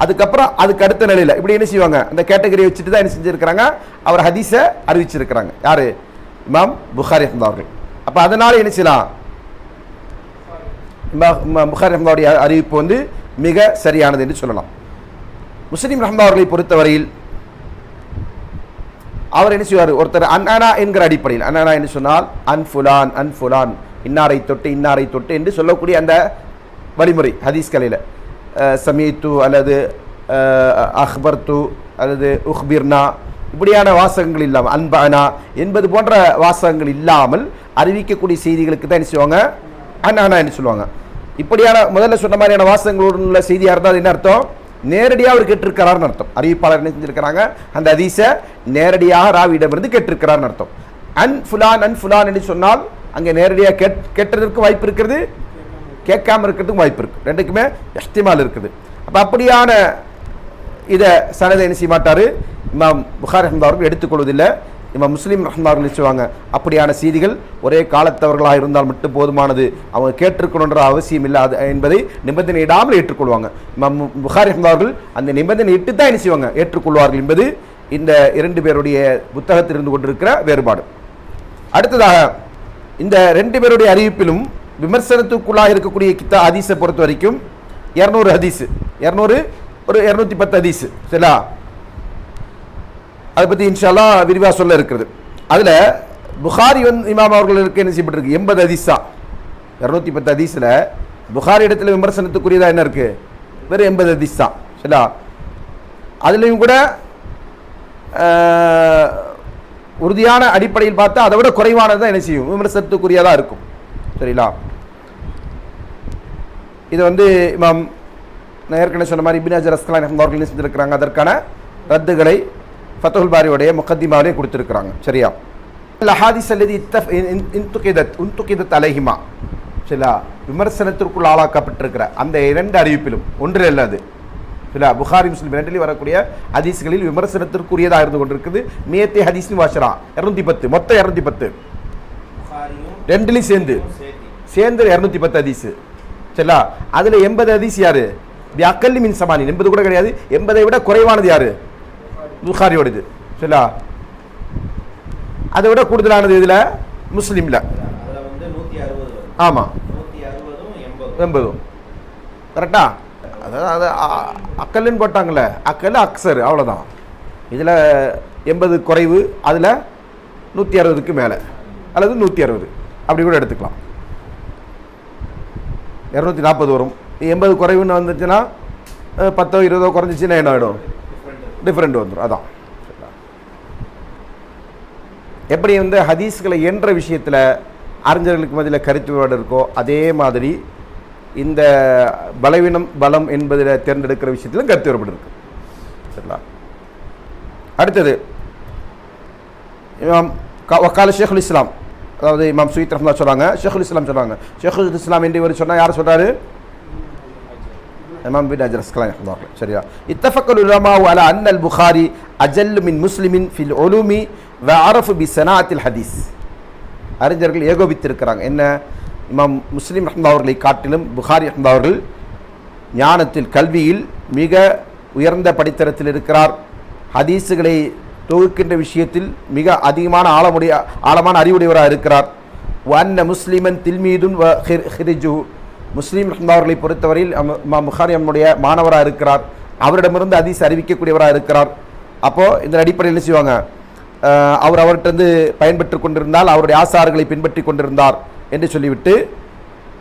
அதுக்கப்புறம் அதுக்கு அடுத்த நிலையில் இப்படி என்ன செய்வாங்க, அந்த கேட்டகரியை வச்சுட்டு தான் என்ன செஞ்சிருக்கிறாங்க, அவர் ஹதீஸை அறிவிச்சிருக்கிறாங்க. யார்? இமாம் புகாரி அவர்கள். அப்போ அதனால் என்ன செய்யலாம், புகாரி ரஹ்மத்துல்லாஹி அறிவிப்பு மிக சரியானது என்று சொல்லலாம். முஸ்லிம் ரஹ்மத்துல்லாஹி அவர்களை பொறுத்தவரையில் அவர் என்ன செய்வார், ஒருத்தர் அன்அனா என்கிற அடிப்படையில், அன்அனா என்று சொன்னால் அன்ஃபுலான் அன்ஃபுலான், இன்னாரை தொட்டு இன்னாரை தொட்டு என்று சொல்லக்கூடிய அந்த வழிமுறை ஹதீஸ் கலையில் சமீத்து அல்லது அஹ்பர்து அல்லது உஹ்பிர்னா இப்படியான வாசகங்கள் இல்லாமல், அன்பனா என்பது போன்ற வாசகங்கள் இல்லாமல் அறிவிக்கக்கூடிய செய்திகளுக்கு தான் என்ன செய்வாங்க, அன்அனா என்று சொல்லுவாங்க. இப்படியான முதல்ல சொன்ன மாதிரியான வாசகங்களோடு உள்ள செய்தியாக இருந்தால் என்ன அர்த்தம், நேரடியாக அவர் கேட்டிருக்கிறார்னு அர்த்தம். அறிவிப்பாளர் என்ன செஞ்சிருக்கிறாங்க, அந்த ஹதீஸை நேரடியாக ராவியிடமிருந்து கேட்டிருக்கிறார்னு அர்த்தம். அன் ஃபுலான் என்று சொன்னால் அங்கே நேரடியாக கேட்டதற்கு வாய்ப்பு இருக்கிறது, கேட்காம இருக்கிறதுக்கும் வாய்ப்பு இருக்குது, ரெண்டுக்குமே இஹ்திமால் இருக்குது. அப்போ அப்படியான இதை சனதை என்ன செய்ய மாட்டார், இமாம் புகாரி ரஹ்மத்துல்லாஹி அவர்கள் எடுத்துக்கொள்வதில்லை. இமாம் முஸ்லீம் ரஹ்மத்துல்லாஹி அவர்கள் சொல்லுவாங்க, அப்படியான செய்திகள் ஒரே காலத்தவர்களாக இருந்தால் மட்டும் போதுமானது, அவங்க கேட்டிருக்கணுன்ற அவசியம் இல்லை என்பதை நிபந்தனை இடாமல் ஏற்றுக்கொள்வாங்க. இமாம் புகாரி ரஹ்மத்துல்லாஹி அவர்கள் அந்த நிபந்தனை இட்டு தான் என்ன செய்வாங்க, ஏற்றுக்கொள்வார்கள் என்பது இந்த இரண்டு பேருடைய புத்தகத்தில் இருந்து கொண்டிருக்கிற வேறுபாடு. அடுத்ததாக இந்த ரெண்டு பேருடைய அறிவிப்பிலும் விமர்சனத்துக்குள்ளாக இருக்கக்கூடிய ஹதீஸை பொறுத்த வரைக்கும் 200 ஹதீஸு, 200 ஒரு 210 ஹதீஸு. சரிங்களா? அதை பற்றி இன்ஷா அல்லாஹ் விரிவாக சொல்ல இருக்கிறது. அதில் புகாரி இமாம் அவர்களுக்கு என்ன செய்யப்பட்டிருக்கு, 80 ஹதீஸா. 210 ஹதீஸில் புகாரி இடத்துல விமர்சனத்துக்குரியதாக என்ன இருக்குது, வெறும் 80 ஹதீஸ் தான். சரிங்களா? அதுலேயும் கூட உறுதியான அடிப்படையில் பார்த்தா அதை விட குறைவானது தான் என்ன செய்யும், விமர்சனத்துக்குரியதாக இருக்கும். சரிங்களா? இது இமாம் நான் ஏற்கனவே சொன்ன மாதிரி இப்னு ஹஜர் அஸ்கலானி அவர்கள் என்ன செஞ்சிருக்கிறாங்க, அதற்கான ரத்துகளை ஃபத்ஹுல் பாரியுடைய முகத்திமாவிலே கொடுத்துருக்குறாங்க. சரியா? ஹதீஸ் அல்லது இன்துகிதத் அலைஹிமா, சரிங்களா, விமர்சனத்திற்குள் ஆளாக்கப்பட்டிருக்கிற அந்த இரண்டு அறிவிப்பிலும் ஒன்றில் அல்லது சரிங்களா, புகாரி முஸ்லிம் ரெண்டிலையும் வரக்கூடிய ஹதீஸ்களில் விமர்சனத்திற்குரியதாக இருந்து கொண்டிருக்குது. மியத்தே ஹதீஸ் வாஷரா 210, மொத்தம் 210 ரெண்டுலையும் சேர்ந்து 210 ஹதீஸ். சரிங்களா? அதில் 80 ஹதீஸ் யாரு, அக்கல்லி மின் சமானி, 80 கூட கிடையாது, 80ஐ விட குறைவானது யாரு, புகாரியோடது. சரிங்களா? அதை விட கூடுதலானது இதில் முஸ்லீமில். ஆமாம், 80 கரெக்டா? அதாவது அக்கல்லுன்னு போட்டாங்கல்ல, அக்கல் அக்சர், அவ்வளோதான். இதில் 80 குறைவு, அதில் 160க்கு மேலே அல்லது 160 அப்படி கூட எடுத்துக்கலாம். 240 வரும். 80 குறைவுன்னு வந்துச்சுன்னா 10 20 குறைஞ்சிச்சுன்னா என்ன ஆகிடும், டிஃப்ரெண்ட் வந்துடும். அதான் எப்படி ஹதீஸ்களை என்ற விஷயத்தில் அறிஞர்களுக்கு மத்தியில் கருத்து வேறுபாடு இருக்கோ, அதே மாதிரி இந்த பலவீனம் பலம் என்பதில் தேர்ந்தெடுக்கிற விஷயத்திலும் கருத்து வேறுபாடு இருக்கு. சரிங்களா? அடுத்தது இமாம் வக்கால ஷேகுல் இஸ்லாம், அதாவது இமாம் சுயீத் ரஹ்மத்துல்லாஹி சொல்கிறாங்க, ஷேகுல் இஸ்லாம் சொல்கிறாங்க. ஷேகுல் இஸ்லாம் என்று இவர் சொன்னால் யார் சொல்கிறாரு, இமாம் இப்னு ஹஜர் அஸ்கலானி ரஹ்மத்துல்லாஹி. சரியா? இத்தஃபக்கல் உலமா அலா அன்னல் புகாரி அஜல் மின் முஸ்லிமின் ஃபில் உலூமி வ அரஃபு பி ஸனாஅத்தில் ஹதீஸ். அறிஞர்கள் ஏகோபித்திருக்கிறாங்க. என்ன, இமாம் முஸ்லிம் ரஹ்மத்துல்லாஹி அவர்களை காட்டிலும் புகாரி ரஹ்மத்துல்லாஹி அவர்கள் ஞானத்தில், கல்வியில் மிக உயர்ந்த படித்தரத்தில் இருக்கிறார். ஹதீஸுகளை தொகுக்கின்ற விஷயத்தில் மிக அதிகமான ஆழமான அறிவுடையவராக இருக்கிறார். வன்ன முஸ்லிமன் தில்மீதுன் வ ஹிரிஜு, முஸ்லீம் ரஹ்மத்துல்லாஹி அவர்களை பொறுத்தவரையில் இமாம் புகாரி நம்முடைய மாணவராக இருக்கிறார், அவரிடமிருந்து ஹதீஸ் அறிவிக்கக்கூடியவராக இருக்கிறார். அப்போது இந்த அடிப்படையில் என்ன செய்வாங்க, அவர்கிட்ட பயன்பெற்று கொண்டிருந்தால் அவருடைய ஆசார்களை பின்பற்றி கொண்டிருந்தார் என்று சொல்லிவிட்டு,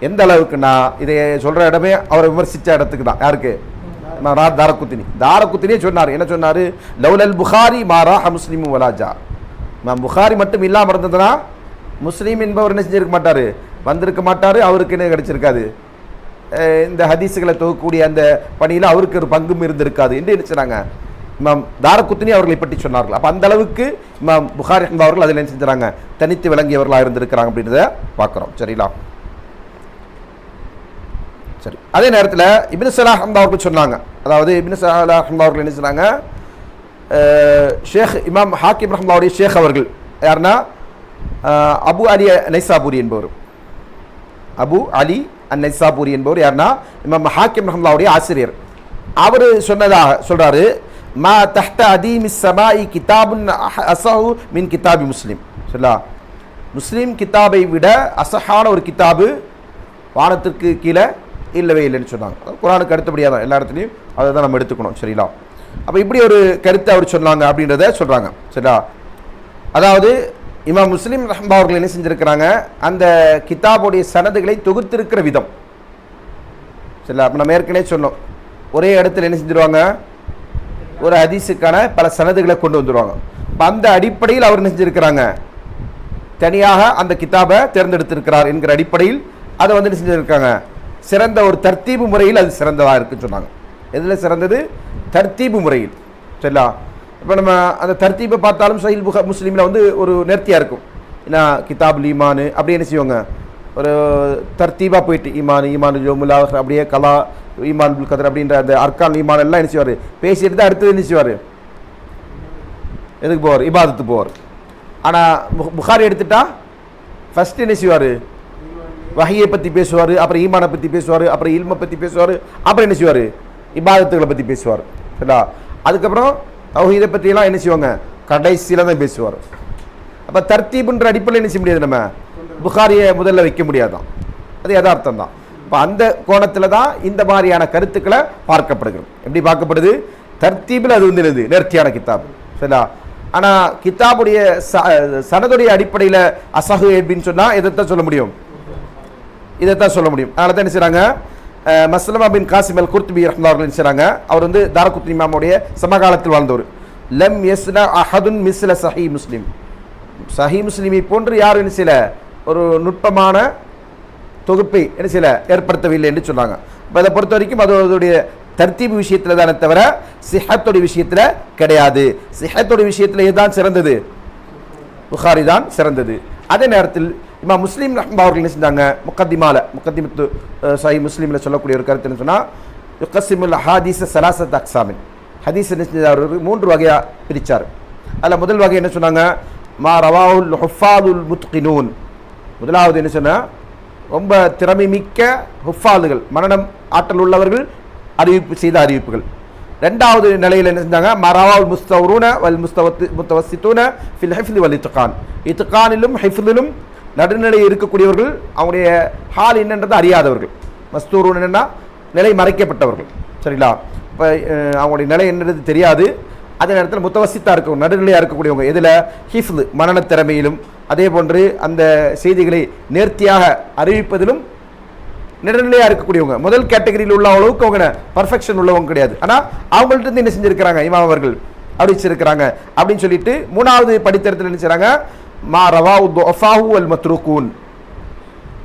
எந்த அளவுக்குன்னா இதை சொல்கிற இடமே அவரை விமர்சித்த இடத்துக்கு தான். யாருக்கு, தாரகுத்தினியே சொன்னார். என்ன சொன்னார், லௌலல் புகாரி மாரா முஸ்லிமும் வலாஜா. புகாரி மட்டும் இல்லாமல் இருந்ததுன்னா முஸ்லீம் என்பவர் என்ன செஞ்சிருக்க மாட்டார், வந்திருக்க மாட்டார், அவருக்கு என்ன கிடைச்சிருக்காது, இந்த ஹதீஸுகளை தொகக்கூடிய அந்த பணியில் அவருக்கு ஒரு பங்கும் இருந்திருக்காது என்று என்ன சொன்னாங்க, இமாம் தாரகுத்தினி அவர்களை பற்றி சொன்னார்கள். அப்போ அந்த அளவுக்கு இமாம் புகாரி அவர்கள் அதில் என்ன செஞ்சுறாங்க, தனித்து விளங்கியவர்களாக இருந்திருக்கிறாங்க அப்படின்றத பார்க்குறோம். சரிங்களா? சரி. அதே நேரத்தில் இப்னு ஸலாஹ் அவர்கள் சொன்னாங்க, அதாவது இப்னு ஸலாஹ் அவர்கள் என்ன சொன்னாங்க, ஷேக் இமாம் ஹாக்கிம் ரஹ்மத்துல்லாஹி ஷேக் அவர்கள் யாருன்னா அபு அலி நைசாபூரி என்பவர், அபு அலி நைசாபூரி என்பவர் யாருன்னா இமாம் ஹாக்கிம் ரஹ்மத்துல்லாஹி ஆசிரியர். அவர் சொன்னதாக சொல்றாரு, மா தஹ்த அதீமி ஸமாஇ கிதாபுன் அஸஹு மின் கிதாபி முஸ்லிம். சரிங்களா, முஸ்லீம் கிதாபை விட அசஹான ஒரு கிதாபு வானத்திற்கு கீழே இல்லவே இல்லைன்னு சொன்னாங்க. குர்ஆனுக்கு அடுத்தபடியாக தான் எல்லா இடத்துலையும் அதை தான் நம்ம எடுத்துக்கணும். சரிங்களா, அப்போ இப்படி ஒரு கருத்தை அவர் சொன்னாங்க அப்படின்றத சொல்கிறாங்க. சரிங்களா, அதாவது இமாம் முஸ்லிம் ரஹ்மத்துல்லாஹி அவர்கள் என்ன செஞ்சுருக்கிறாங்க, அந்த கிதாபுடைய சனதுகளை தொகுத்திருக்கிற விதம். சரிங்களா, அப்போ நம்ம ஏற்கனவே சொன்னோம், ஒரே இடத்துல என்ன செஞ்சுருவாங்க, ஒரு ஹதீஸுக்கான பல சனதுகளை கொண்டு வந்துடுவாங்க. இப்போ அந்த அடிப்படையில் அவர் என்ன செஞ்சுருக்கிறாங்க, தனியாக அந்த கிதாபை தேர்ந்தெடுத்திருக்கிறார் என்கிற அடிப்படையில் அதை வந்து என்ன செஞ்சுருக்காங்க, சிறந்த ஒரு தர்த்தீபு முறையில் அது சிறந்ததாக இருக்குன்னு சொன்னாங்க. எதில் சிறந்தது? தர்த்தீபு முறையில். சரிங்களா, இப்போ நம்ம அந்த தர்த்தீபை பார்த்தாலும் சஹீஹ் முஸ்லீமில் வந்து ஒரு நேர்த்தியாக இருக்கும். ஏன்னா கிதாபுல் ஈமானு அப்படி என்ன செய்வாங்க, ஒரு தர்த்தீபாக போயிட்டு ஈமான் ஜோமுல்லா அப்படியே கலா ஈமான் புல் கதர் அப்படின்ற அந்த அர்கான் ஈமான் எல்லாம் என்ன செய்வார், பேசிட்டு தான் அடுத்தது என்ன செய்வார், எதுக்கு போவார், இபாதத்து போவார். ஆனால் புகாரி எடுத்துட்டா ஃபஸ்ட்டு என்ன செய்வார், வஹியை பற்றி பேசுவார், அப்புறம் ஈமானை பற்றி பேசுவார், அப்புறம் இல்மை பற்றி பேசுவார், அப்புறம் என்ன செய்வார், இபாதத்துகளை பற்றி பேசுவார். சரிங்களா, அதுக்கப்புறம் தௌஹீதை பற்றியெல்லாம் என்ன செய்வாங்க, கடைசியில் தான் பேசுவார். அப்போ தர்த்தீபுன்ற அடிப்படையில் என்ன செய்ய முடியாது, நம்ம புகாரியை முதல்ல வைக்க முடியாதான், அது யதார்த்தம் தான். இப்போ அந்த கோணத்தில் தான் இந்த மாதிரியான கருத்துக்களை பார்க்கப்படுகிறது. எப்படி பார்க்கப்படுது, தர்த்தீபில் அது வந்து என்னது, நேர்த்தியான கிதாப். சரிங்களா, ஆனால் கிதாபுடைய சனதுடைய அடிப்படையில் அசஹு அப்படின்னு சொன்னால் இதைத்தான் சொல்ல முடியும், இதைத்தான் சொல்ல முடியும். அதனால தான் என்ன செய்கிறாங்க, மஸ்லமா பின் காசிம் அல் குர்துபி ரஹ்மத்துல்லாஹி அவர்கள் என்ன செய்கிறாங்க, அவர் வந்து தாரகுத்னி இமாமுடைய சமகாலத்தில் வாழ்ந்தவர். லம் யஸ்னா அஹதுன் மிஸ்ல சஹீ முஸ்லிம், சஹீ முஸ்லிமை போன்று யாரும் என்ன செய்யல, ஒரு நுட்பமான தொகுப்பை என்ன செய்யல ஏற்படுத்தவில்லை என்று சொன்னாங்க. இப்போ அதை பொறுத்த வரைக்கும் அதோடைய தர்த்தீபு விஷயத்தில் தானே தவிர சிஹத்துடைய விஷயத்தில் கிடையாது. சிஹத்துடைய விஷயத்தில் இதுதான் சிறந்தது, புகாரி தான் சிறந்தது. அதே நேரத்தில் இமாம் முஸ்லீம் ரஹ்மத்துல்லாஹி அவர்கள் என்ன செஞ்சாங்க, முக்கத்திமத்து சஹீஹ் முஸ்லீமில் சொல்லக்கூடிய ஒரு கருத்து என்ன சொன்னால், யுகஸிமுல் ஹதீஸ ஸலாஸத் அக்ஸாமின், ஹதீஸ் என்ன செஞ்சார், 3 வகையாக பிரித்தார். அதில் முதல் வகை என்ன சொன்னாங்க, மா ரவாவுல் ஹுஃபாதுல் முத்கினூன். முதலாவது என்ன சொன்னால், ரொம்ப திறமை மிக்க ஹுஃபாதுகள், மனனம் ஆற்றல் உள்ளவர்கள் அறிவிப்பு செய்த அறிவிப்புகள். ரெண்டாவது நிலையில் என்ன செஞ்சாங்க, மரவாவுல் முஸ்தவரூன வல் முத்தவசித்தூன ஃபில் ஹிஃப்லி வல் இத்கான், இத்கானிலும் ஹிஃப்லிலும் நடுநிலை இருக்கக்கூடியவர்கள், அவங்களுடைய ஹால் என்னன்றதை அறியாதவர்கள். மஸ்தூரூன் என்னென்னா நிலை மறைக்கப்பட்டவர்கள். சரிங்களா, இப்போ அவங்களுடைய நிலை என்னது தெரியாது. அதே நேரத்தில் முத்தவசித்தாக இருக்கவங்க, நடுநிலையாக இருக்கக்கூடியவங்க, எதில், ஹிஃப்லு மனன திறமையிலும், அதே போன்று அந்த செய்திகளை நேர்த்தியாக அறிவிப்பதிலும் நடுநிலையாக இருக்கக்கூடியவங்க. முதல் கேட்டகரியில் உள்ள அளவுக்கு அவங்க பர்ஃபெக்ஷன் உள்ளவங்க கிடையாது, ஆனால் அவங்கள்ட்ட இருந்து என்ன செஞ்சுருக்கிறாங்க, இமாம் அவர்கள் அறிவிச்சிருக்கிறாங்க அப்படின்னு சொல்லிட்டு மூணாவது படித்தரத்தில் என்ன செய்கிறாங்க, மா ரவாவு துஅஃபாஹு வல் மத்ரூக்கூன்,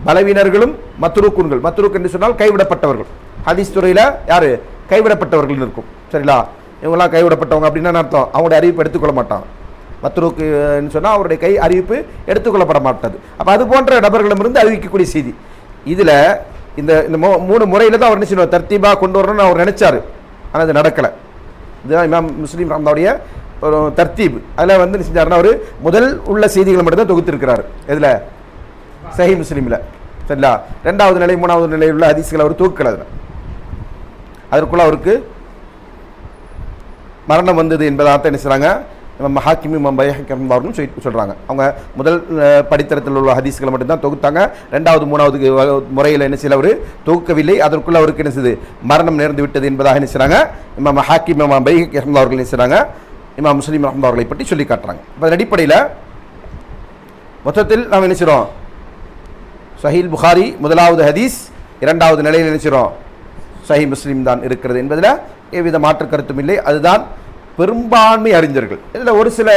பலவீனர்களும் மத்ரூக்கூன்கள். மத்ரூக் என்று சொன்னால் கைவிடப்பட்டவர்கள். ஹதீஸ் துறையில் யார், கைவிடப்பட்டவர்கள் இருக்கும். சரிங்களா, இவங்கெல்லாம் கைவிடப்பட்டவங்க அப்படின்னா அர்த்தம், அவங்களுடைய அறிவிப்பு எடுத்துக்கொள்ள மாட்டாங்க. மத்ரூக்குன்னு சொன்னால் அவருடைய அறிவிப்பு எடுத்துக்கொள்ளப்பட மாட்டாது. அப்போ அது போன்ற நபர்களிடமிருந்து அறிவிக்கக்கூடிய செய்தி. இதில் இந்த 3 முறையில் தான் அவர் என்ன செய்யணும், தர்த்தீபாக கொண்டு வரணும்னு அவர் நினைச்சார், ஆனால் அது நடக்கலை. இதுதான் இமாம் முஸ்லீம் ரஹ்மத்துல்லாஹி ஒரு தர்த்தீப். அதில் வந்து என்ன செஞ்சாருன்னா, அவர் முதல் உள்ள செய்திகளை மட்டும்தான் தொகுத்திருக்கிறார். எதில், சஹீஹ் முஸ்லீமில். சரிங்களா, ரெண்டாவது நிலை மூணாவது நிலையில் உள்ள ஹதீஸ்களை அவர் தொகுக்கலை. அதில் அதற்குள்ள அவருக்கு மரணம் வந்தது என்பதாக என்ன செய்கிறாங்க, இமாம் ஹாக்கிம் இமாம் பைஹக்கி அவர்களும் சொல்கிறாங்க. அவங்க முதல் படித்தரத்தில் உள்ள ஹதீஸ்களை மட்டும்தான் தொகுத்தாங்க. ரெண்டாவது மூணாவது முறையில் என்ன செய்யல, அவர் தொகுக்கவில்லை. அதற்குள்ள அவருக்கு என்ன செய்யுது, மரணம் நேர்ந்து விட்டது என்பதாக என்ன செய்கிறாங்க, இமாம் ஹாக்கிம் இமாம் பைஹக்கி அவர்கள் என்ன செய்கிறாங்க, இமாம் முஸ்லீம் ரஹ்மத்துல்லாஹி அவர்களை பற்றி சொல்லி காட்டுறாங்க. இப்போ அதன் அடிப்படையில் மொத்தத்தில் நாம் என்ன செய்கிறோம், சஹீஹ் புகாரி முதலாவது ஹதீஸ், இரண்டாவது நிலையில் என்ன செய்கிறோம், சஹீஹ் முஸ்லீம் தான் இருக்கிறது என்பதில் எவ்வித மாற்று கருத்தும் இல்லை. அதுதான் பெரும்பான்மை அறிஞர்கள். இதில் ஒரு சில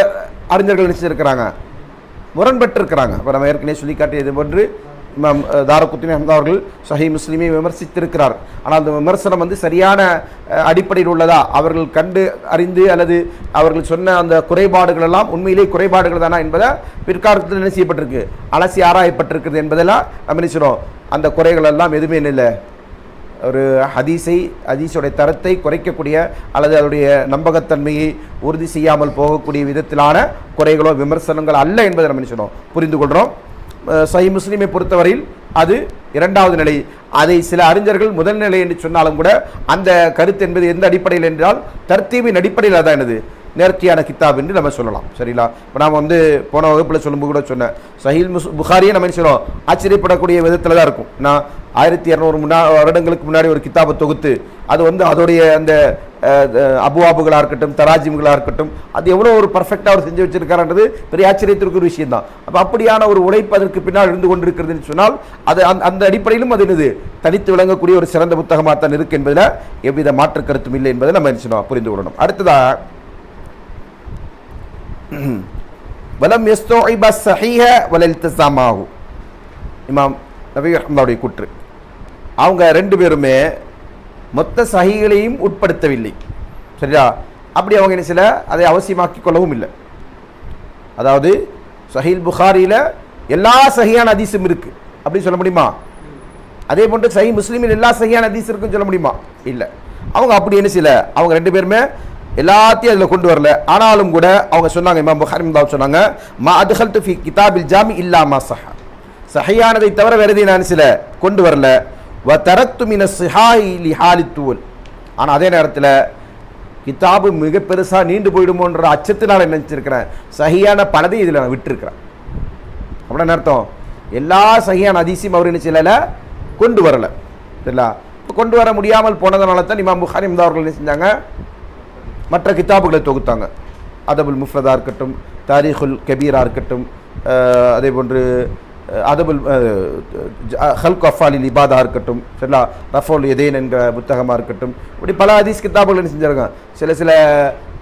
அறிஞர்கள் நினைச்சிருக்கிறாங்க, முரண்பட்டிருக்கிறாங்க. இப்போ நம்ம ஏற்கனவே சொல்லி காட்டியது போன்று இமாம் தாரகுத்னி அவர்கள் சஹீஹ் முஸ்லிமை விமர்சித்திருக்கிறார். ஆனால் அந்த விமர்சனம் வந்து சரியான அடிப்படையில் உள்ளதா, அவர்கள் கண்டு அறிந்து அல்லது அவர்கள் சொன்ன அந்த குறைபாடுகள் எல்லாம் உண்மையிலே குறைபாடுகள் தானா என்பதை பிற்காலத்தில் என்ன செய்யப்பட்டிருக்கு, அலசி ஆராயப்பட்டிருக்கிறது என்பதெல்லாம் நம்ம நினைச்சிடும். அந்த குறைகள் எல்லாம் எதுவுமே இல்லை, ஒரு ஹதீஸுடைய தரத்தை குறைக்கக்கூடிய அல்லது அதனுடைய நம்பகத்தன்மையை உறுதி செய்யாமல் போகக்கூடிய விதத்திலான குறைகளோ விமர்சனங்கள் அல்ல என்பதை நம்ம சொன்னோம், புரிந்து கொள்கிறோம். சஹீஹ் முஸ்லிமை பொறுத்தவரையில் அது இரண்டாவது நிலை. அதை சில அறிஞர்கள் முதல் நிலை என்று சொன்னாலும் கூட அந்த கருத்து என்பது எந்த அடிப்படையில் என்றால் தர்த்தீபின் அடிப்படையில் அதான் என்னது நேர்த்தியான கித்தாப் என்று நம்ம சொல்லலாம். சரிங்களா? இப்போ நாம் போன வகுப்பில் சொல்லும்போது கூட சொன்னேன், சஹீஹ் புகாரியே நம்ம என்ன சொல்லுவோம் ஆச்சரியப்படக்கூடிய விதத்தில் தான் இருக்கும். நான் 1200 வருடங்களுக்கு முன்னாடி ஒரு கித்தாபை தொகுத்து அது அதோடைய அந்த அபுவாபுகளாக இருக்கட்டும் தராஜிம்களாக இருக்கட்டும் அது எவ்வளோ ஒரு பர்ஃபெக்டாக அவர் செஞ்சு வச்சிருக்காருன்றது பெரிய ஆச்சரியத்திற்கு ஒரு விஷயம் தான். அப்போ அப்படியான ஒரு உழைப்பு அதற்கு பின்னால் இருந்து கொண்டிருக்கிறதுன்னு சொன்னால் அது அந்த அடிப்படையிலும் அது என்னது தனித்து விளங்கக்கூடிய ஒரு சிறந்த புத்தகமாக தான் இருக்கு என்பதில் எவ்வித மாற்று கருத்தும் இல்லை என்பதை நம்ம என்ன புரிந்து கொள்ளணும். அடுத்ததாக வலம் யஸ்தௌஇப ஸஹீஹ வலல்தஸாமாஹு இமாம் நபி ரஹ்மத்துல்லாஹி கூற்று, அவங்க ரெண்டு பேருமே மொத்த சஹீகளையும் உட்படுத்தவில்லை. சரியா? அப்படி அவங்க என்ன சில அதை அவசியமாக்கி கொள்ளவும் இல்லை. அதாவது சஹீஹ் புகாரியில் எல்லா சஹீஹான ஹதீஸும் இருக்கு அப்படி சொல்ல முடியுமா? அதே போன்று சஹீஹ் முஸ்லிமில் எல்லா சஹீஹான ஹதீஸ் இருக்குன்னு சொல்ல முடியுமா? இல்லை. அவங்க அப்படி என்ன சில அவங்க ரெண்டு பேருமே எல்லாத்தையும் அதில் கொண்டு வரல. ஆனாலும் கூட அவங்க சொன்னாங்க, இமாம் புகாரி சொன்னாங்க, மா அத்கல்து ஃபி கிதாபில் ஜாமி இல்லா மா ஸஹா, சஹீஹானதை தவிர வேறு எதையும் நான் சில கொண்டு வரல. வ தரக்து மின ஸிஹாஹி லிஹாலித் தூல், ஆனால் அதே நேரத்தில் கிதாபு மிக பெருசாக நீண்டு போயிடுமோன்ற அச்சத்தினால் என்ன நினச்சிருக்கிறேன், சஹீஹான பலதையும் இதில் நான் விட்டுருக்கிறேன். அப்படின்னு அர்த்தம் எல்லா சஹீஹான ஹதீஸையும் அவர் என்ன செய்யலை கொண்டு வரலை. சரிங்களா? இப்போ கொண்டு வர முடியாமல் போனதுனால தான் இமாம் புகாரி அவர்கள் என்ன செஞ்சாங்க, மற்ற கிதாபுகளை தொகுத்தாங்க. அதபுல் முஃப்ரதா இருக்கட்டும், தாரீகுல் கபீரா இருக்கட்டும், அதே போன்று அதபுல் ஹல்க் அஃபாலில் இபாதா இருக்கட்டும், சரிங்களா, ரஃபுல் யதேன் என்கிற புத்தகமாக இருக்கட்டும், இப்படி பல ஹதீஸ் கிதாபுகள் என்ன செஞ்சாங்க. சில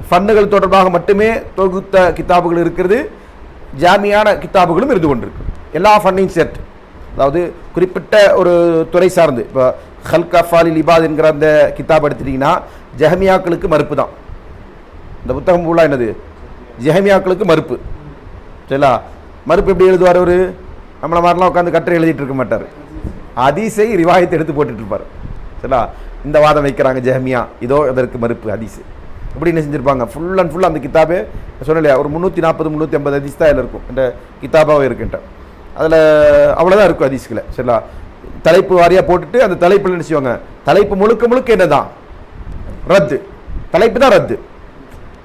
ஃபன்னுகள் தொடர்பாக மட்டுமே தொகுத்த கிதாபுகள் இருக்கிறது, ஜாமியான கிதாபுகளும் இருந்து கொண்டிருக்கு. எல்லா ஃபன்னையும் சேர்த்து, அதாவது குறிப்பிட்ட ஒரு துறை சார்ந்து. இப்போ ஹல்க் அஃபாலில் இபாத் என்கிற அந்த கிதாப் எடுத்துட்டிங்கன்னா ஜஹமியாக்களுக்கு மறுப்பு தான். இந்த புத்தகம் ஃபுல்லாக என்னது ஜஹமியாக்களுக்கு மறுப்பு. சரிங்களா? மறுப்பு எப்படி எழுதுவார் அவர்? நம்மளை மாதிரிலாம் உட்காந்து கட்டுரை எழுதிட்டு இருக்க மாட்டார், ஹதீஸை ரிவாயத்தை எடுத்து போட்டுட்டு இருப்பார். சரிங்களா? இந்த வாதம் வைக்கிறாங்க ஜஹமியா, இதோ அதற்கு மறுப்பு ஹதீஸ், இப்படி என்ன செஞ்சுருப்பாங்க. ஃபுல் அண்ட் ஃபுல் அந்த கிதாபே சொன்னலையா ஒரு 340-350 ஹதீஸ் தான் அதில் இருக்கும். இந்த கிதாபாகவே இருக்குன்ட்ட அதில் அவ்வளோதான் இருக்கும் ஹதீஸ்களை. சரிங்களா? தலைப்பு வாரியாக போட்டுட்டு அந்த தலைப்பில் என்ன செய்வாங்க, தலைப்பு முழுக்க என்ன தான் ரத்து, தலைப்பு தான் ரத்து,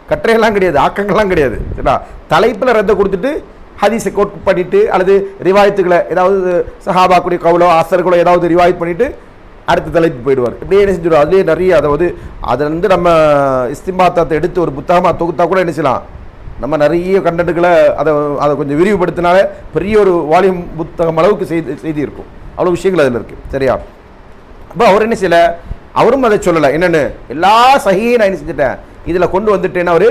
கட்டுரைகள்லாம் கிடையாது, ஆக்கங்கள்லாம் கிடையாது. சரிங்களா? தலைப்பில் ரத்தை கொடுத்துட்டு ஹதீஸை கோட் பண்ணிட்டு அல்லது ரிவாயத்துகளை ஏதாவது சஹாபாக்குடைய கவுலோ அசர்களோ ஏதாவது ரிவாயத் பண்ணிட்டு அடுத்த தலைப்பு போயிடுவார். இப்படியே என்ன செஞ்சிடுவோம். அதுலேயே நிறைய அதாவது அதில் நம்ம இஸ்திம்பாத்தத்தை எடுத்து ஒரு புத்தகமாக தொகுத்தா கூட என்ன செய்யலாம், நம்ம நிறைய கண்டென்ட்டுகளை அதை கொஞ்சம் விரிவுபடுத்தினாலே பெரிய ஒரு வால்யூம் புத்தகம் அளவுக்கு செய்தி இருக்கும். அவ்வளோ விஷயங்கள் அதில் இருக்குது. சரியா? அப்போ அவர் என்ன செய்யலை, அவரும் அதை சொல்லலை. என்னென்னு எல்லா சஹீஹையும் நான் என்ன செஞ்சுட்டேன் இதில் கொண்டு வந்துட்டேன்னு அவர்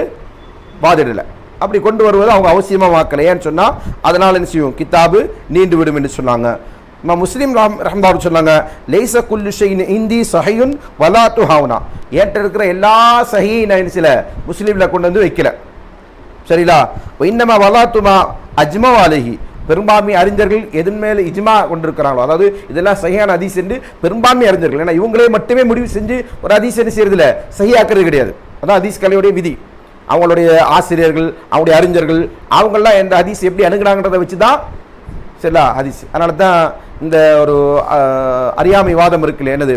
வாதிடலை. அப்படி கொண்டு வருவது அவங்க அவசியமாக வாக்கலை. ஏன்னு சொன்னால் அதனால் என்ன செய்யும், கித்தாபு நீண்டு விடும் என்று சொன்னாங்க. முஸ்லீம் ரஹ்மத்துல்லாஹி சொன்னாங்க, லைஸ குல்லு ஷைஇன் இந்தி ஸஹீஹுன் வலா துஹாவுனா, ஏற்ற இருக்கிற எல்லா சஹீஹையும் நான் என்ன செய்யலை முஸ்லீமில் கொண்டு வந்து வைக்கல. சரிங்களா? இன்னமா வலாத்துமா அஜ்மா அலைஹி, பெரும்பான்மை அறிஞர்கள் எதன் மேலே இஜ்மா கொண்டிருக்கிறாங்களோ, அதாவது இதெல்லாம் சஹீஹான ஹதீஸ் என்று பெரும்பான்மை அறிஞர்கள், ஏன்னா இவங்களே மட்டுமே முடிவு செஞ்சு ஒரு ஹதீஸ் என்ன செய்யறதில்ல சஹீஹாக்குறது கிடையாது. அதான் ஹதீஸ் கலையுடைய விதி. அவங்களுடைய ஆசிரியர்கள் அவங்களுடைய அறிஞர்கள் அவங்கெல்லாம் இந்த ஹதீஸ் எப்படி அணுகுனாங்கன்றதை வச்சு தான் சரிங்களா ஹதீஸ். அதனால தான் இந்த ஒரு அறியாமை வாதம் இருக்குல்ல, என்னது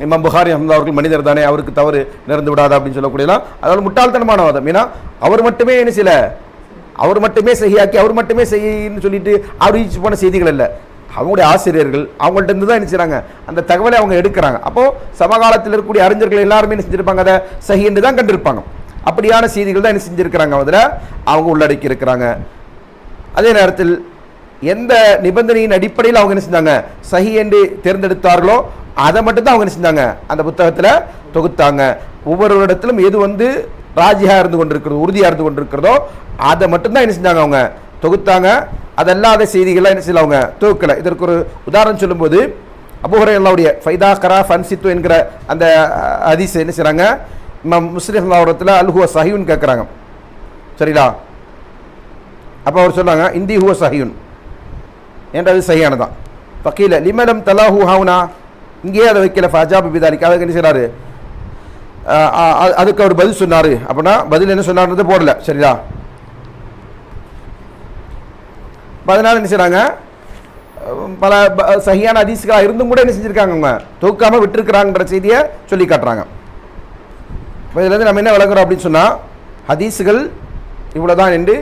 இமாம் புகாரி அவர்கள் மனிதர் தானே, அவருக்கு தவறு நிறந்து விடாது அப்படின்னு சொல்லக்கூடியலாம், அதாவது முட்டாள்தனமான வாதம். ஏன்னா அவர் மட்டுமே என்ன செய்யல, அவர் மட்டுமே சஹீஹாக்கி அவர் மட்டுமே சஹீஹ்னு சொல்லிட்டு அறிவிச்சு போன செய்திகள் இல்லை. அவங்களுடைய ஆசிரியர்கள் அவங்கள்ட்ட இருந்து தான் என்ன செய்றாங்க அந்த தகவலை அவங்க எடுக்கிறாங்க. அப்போது சமகாலத்தில் இருக்கக்கூடிய அறிஞர்கள் எல்லாருமே என்ன செஞ்சுருப்பாங்க, அதை சஹீஹ்னு தான் கண்டிருப்பாங்க. அப்படியான செய்திகள் தான் என்ன செஞ்சுருக்கிறாங்க, அதில் அவங்க உள்ளடக்கி இருக்கிறாங்க. அதே நேரத்தில் எந்த நிபந்தனையின் அடிப்படையில் அவங்க என்ன செஞ்சாங்க சஹீஹ் என்று தேர்ந்தெடுத்தார்களோ அதை மட்டும்தான் அவங்க என்ன செஞ்சாங்க அந்த புத்தகத்தில் தொகுத்தாங்க. ஒவ்வொரு இடத்திலும் எது ராஜியாக இருந்து கொண்டிருக்கிறதோ உறுதியாக இருந்து கொண்டிருக்கிறதோ அதை மட்டும்தான் என்ன செஞ்சாங்க அவங்க தொகுத்தாங்க. அதல்லாத செய்திகள்லாம் என்ன செய்யல அவங்க தொகுக்கலை. இதற்கு ஒரு உதாரணம் சொல்லும்போது அபூ ஹுரைராவுடைய ஃபைதா கரா ஃபன்சித்து என்கிற அந்த ஹதீஸ் என்ன செய்கிறாங்க, இமாம் முஸ்லிம் இடத்துல அல் ஹுவ சஹீஹுன் கேட்குறாங்க. சரிங்களா? அப்போ அவர் சொன்னாங்க இந்தி ஹுவ சஹீஹுன் என்றது சஹீஹானதான். ஃபகீல லிமலம் தலாஹு ஹவுனா, இங்கேயே அதை வைக்கல ஃபஜாப பிதாலிக்கு. அதுக்கு என்ன செய்கிறாரு, அதுக்கு அவர் பதில் சொன்னார். அப்படின்னா பதில் என்ன சொன்னார்ன்றதை போடல. சரியா? அதனால என்ன செய்கிறாங்க, பல சஹியான ஹதீஸ்களாக இருந்தும் கூட என்ன செஞ்சுருக்காங்க, அவங்க தொகுக்காமல் விட்டுருக்குறாங்கன்ற செய்தியை சொல்லி காட்டுறாங்க. இப்போ இதுலேருந்து நம்ம என்ன விளங்குறோம் அப்படின்னு சொன்னால், ஹதீஸுகள் இவ்வளோதான் என்று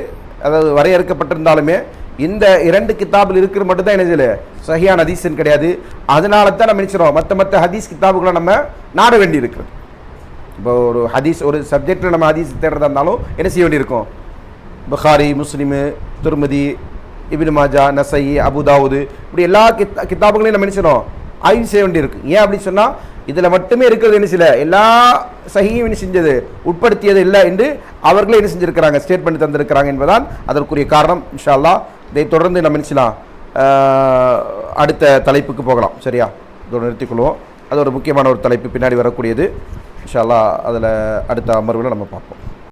அதாவது வரையறுக்கப்பட்டிருந்தாலுமே இந்த 2 கித்தாபில் இருக்கிற மட்டும்தான் என்ன செய்யல சஹியான ஹதீஸ்ன்னு கிடையாது. அதனால தான் நம்ம நினைச்சிரோம் மற்ற ஹதீஸ் கித்தாபுகளை நம்ம நாட வேண்டி இருக்கிறது. இப்போ ஒரு ஹதீஸ் ஒரு சப்ஜெக்டில் நம்ம ஹதீஸ் தேடுறதா இருந்தாலும் என்ன செய்ய வேண்டியிருக்கும், புகாரி, முஸ்லிமு, துர்மதி, இப்னு மாஜா, நசை, அபுதாவுது, இப்படி எல்லா கித்தாபுகளையும் நம்ம நினைச்சிரோம் ஆய்வு செய்ய வேண்டியிருக்கு. ஏன் அப்படின்னு சொன்னால் இதில் மட்டுமே இருக்கிறது என்ன செய்யல, எல்லா சஹியும் என்ன செஞ்சது உட்படுத்தியது இல்லை என்று அவர்களே என்ன செஞ்சுருக்கிறாங்க, ஸ்டேட்மெண்ட் தந்திருக்கிறாங்க என்பதான் அதற்குரிய காரணம். இன்ஷா அல்லாஹ் இதை தொடர்ந்து நம்ம நினைச்சலாம் அடுத்த தலைப்புக்கு போகலாம். சரியா? இதோடு நிறுத்திக்கொள்வோம். அது ஒரு முக்கியமான ஒரு தலைப்பு பின்னாடி வரக்கூடியது. இன்ஷா அல்லாஹ் அதில் அடுத்த அமர்வில் நம்ம பார்ப்போம்.